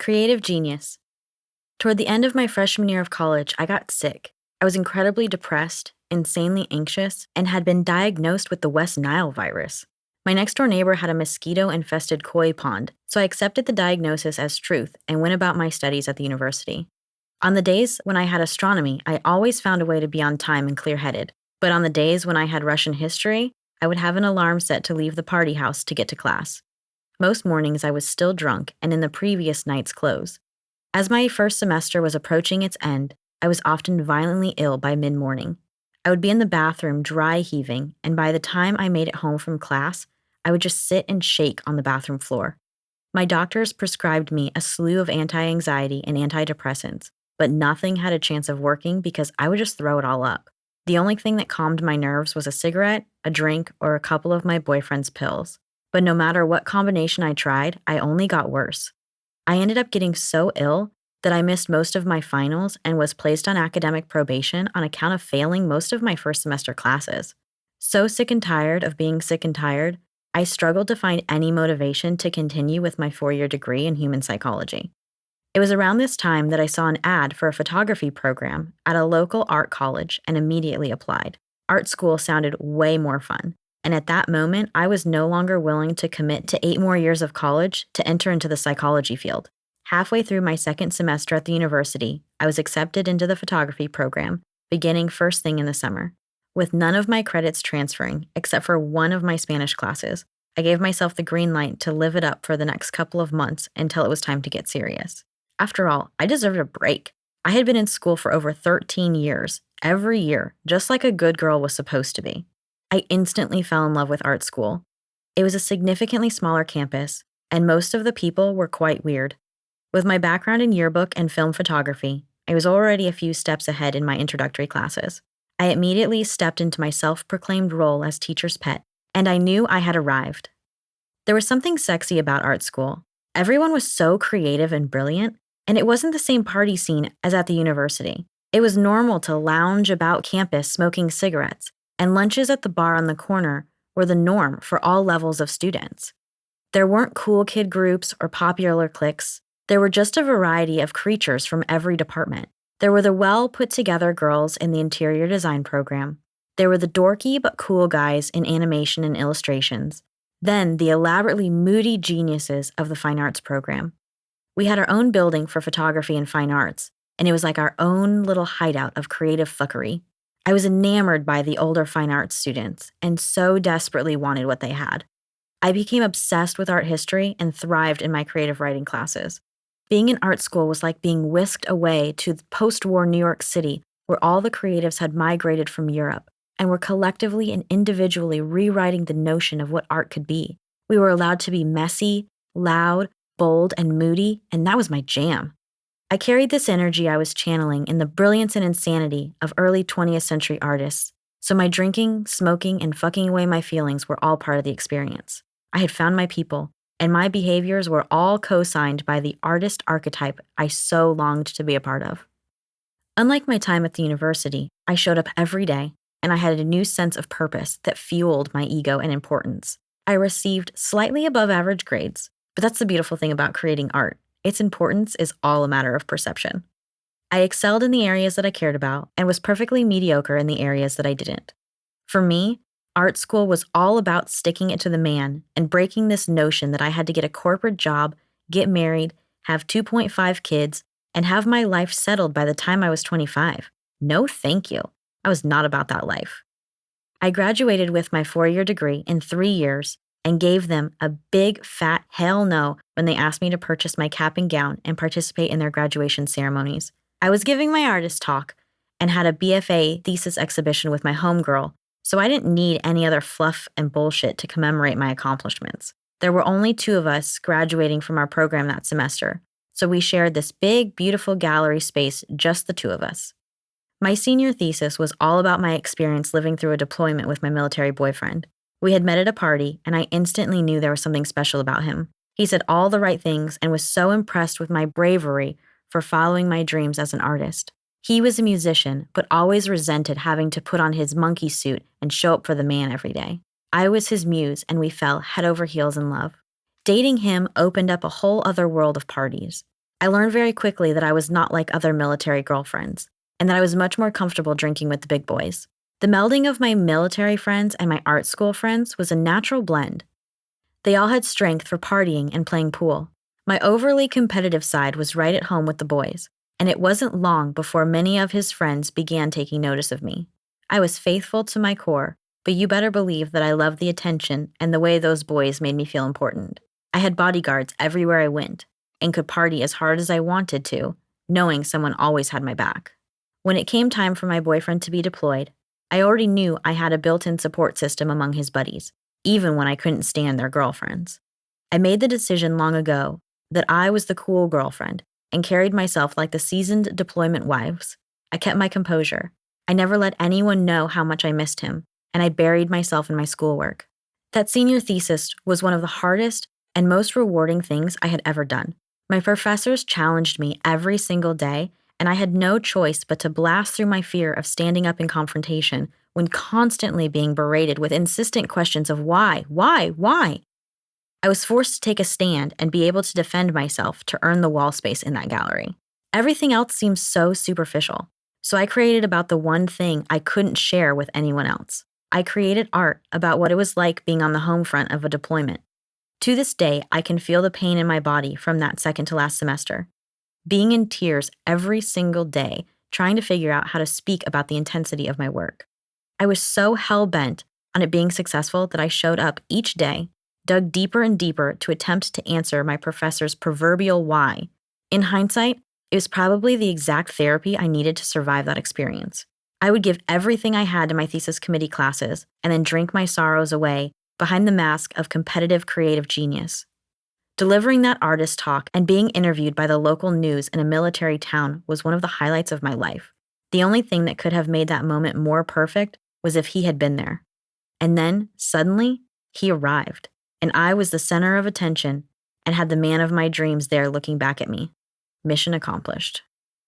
Creative genius. Toward the end of my freshman year of college, I got sick. I was incredibly depressed, insanely anxious, and had been diagnosed with the West Nile virus. My next-door neighbor had a mosquito-infested koi pond, so I accepted the diagnosis as truth and went about my studies at the university. On the days when I had astronomy, I always found a way to be on time and clear-headed. But on the days when I had Russian history, I would have an alarm set to leave the party house to get to class. Most mornings I was still drunk and in the previous night's clothes. As my first semester was approaching its end, I was often violently ill by mid-morning. I would be in the bathroom dry heaving, and by the time I made it home from class, I would just sit and shake on the bathroom floor. My doctors prescribed me a slew of anti-anxiety and antidepressants, but nothing had a chance of working because I would just throw it all up. The only thing that calmed my nerves was a cigarette, a drink, or a couple of my boyfriend's pills. But no matter what combination I tried, I only got worse. I ended up getting so ill that I missed most of my finals and was placed on academic probation on account of failing most of my first semester classes. So sick and tired of being sick and tired, I struggled to find any motivation to continue with my 4-year degree in human psychology. It was around this time that I saw an ad for a photography program at a local art college and immediately applied. Art school sounded way more fun, and at that moment, I was no longer willing to commit to 8 more years of college to enter into the psychology field. Halfway through my second semester at the university, I was accepted into the photography program, beginning first thing in the summer. With none of my credits transferring, except for one of my Spanish classes, I gave myself the green light to live it up for the next couple of months until it was time to get serious. After all, I deserved a break. I had been in school for over 13 years, every year, just like a good girl was supposed to be. I instantly fell in love with art school. It was a significantly smaller campus, and most of the people were quite weird. With my background in yearbook and film photography, I was already a few steps ahead in my introductory classes. I immediately stepped into my self-proclaimed role as teacher's pet, and I knew I had arrived. There was something sexy about art school. Everyone was so creative and brilliant, and it wasn't the same party scene as at the university. It was normal to lounge about campus smoking cigarettes, and lunches at the bar on the corner were the norm for all levels of students. There weren't cool kid groups or popular cliques. There were just a variety of creatures from every department. There were the well-put-together girls in the interior design program. There were the dorky but cool guys in animation and illustrations. Then the elaborately moody geniuses of the fine arts program. We had our own building for photography and fine arts, and it was like our own little hideout of creative fuckery. I was enamored by the older fine arts students and so desperately wanted what they had. I became obsessed with art history and thrived in my creative writing classes. Being in art school was like being whisked away to post-war New York City, where all the creatives had migrated from Europe and were collectively and individually rewriting the notion of what art could be. We were allowed to be messy, loud, bold, and moody, and that was my jam. I carried this energy I was channeling in the brilliance and insanity of early 20th century artists, so my drinking, smoking, and fucking away my feelings were all part of the experience. I had found my people, and my behaviors were all co-signed by the artist archetype I so longed to be a part of. Unlike my time at the university, I showed up every day, and I had a new sense of purpose that fueled my ego and importance. I received slightly above average grades, but that's the beautiful thing about creating art. Its importance is all a matter of perception. I excelled in the areas that I cared about and was perfectly mediocre in the areas that I didn't. For me, art school was all about sticking it to the man and breaking this notion that I had to get a corporate job, get married, have 2.5 kids, and have my life settled by the time I was 25. No, thank you. I was not about that life. I graduated with my 4-year degree in 3 years and gave them a big fat hell no when they asked me to purchase my cap and gown and participate in their graduation ceremonies. I was giving my artist talk and had a BFA thesis exhibition with my homegirl, so I didn't need any other fluff and bullshit to commemorate my accomplishments. There were only 2 of us graduating from our program that semester, so we shared this big, beautiful gallery space, just the 2 of us. My senior thesis was all about my experience living through a deployment with my military boyfriend. We had met at a party, and I instantly knew there was something special about him. He said all the right things and was so impressed with my bravery for following my dreams as an artist. He was a musician, but always resented having to put on his monkey suit and show up for the man every day. I was his muse, and we fell head over heels in love. Dating him opened up a whole other world of parties. I learned very quickly that I was not like other military girlfriends, and that I was much more comfortable drinking with the big boys. The melding of my military friends and my art school friends was a natural blend. They all had strength for partying and playing pool. My overly competitive side was right at home with the boys, and it wasn't long before many of his friends began taking notice of me. I was faithful to my core, but you better believe that I loved the attention and the way those boys made me feel important. I had bodyguards everywhere I went, and could party as hard as I wanted to, knowing someone always had my back. When it came time for my boyfriend to be deployed, I already knew I had a built-in support system among his buddies, even when I couldn't stand their girlfriends. I made the decision long ago that I was the cool girlfriend and carried myself like the seasoned deployment wives. I kept my composure. I never let anyone know how much I missed him, and I buried myself in my schoolwork. That senior thesis was one of the hardest and most rewarding things I had ever done. My professors challenged me every single day, and I had no choice but to blast through my fear of standing up in confrontation when constantly being berated with insistent questions of why? I was forced to take a stand and be able to defend myself to earn the wall space in that gallery. Everything else seemed so superficial, so I created about the one thing I couldn't share with anyone else. I created art about what it was like being on the home front of a deployment. To this day, I can feel the pain in my body from that second to last semester. Being in tears every single day, trying to figure out how to speak about the intensity of my work. I was so hell-bent on it being successful that I showed up each day, dug deeper and deeper to attempt to answer my professor's proverbial why. In hindsight, it was probably the exact therapy I needed to survive that experience. I would give everything I had to my thesis committee classes and then drink my sorrows away behind the mask of competitive creative genius. Delivering that artist talk and being interviewed by the local news in a military town was one of the highlights of my life. The only thing that could have made that moment more perfect was if he had been there. And then, suddenly, he arrived, and I was the center of attention and had the man of my dreams there looking back at me. Mission accomplished.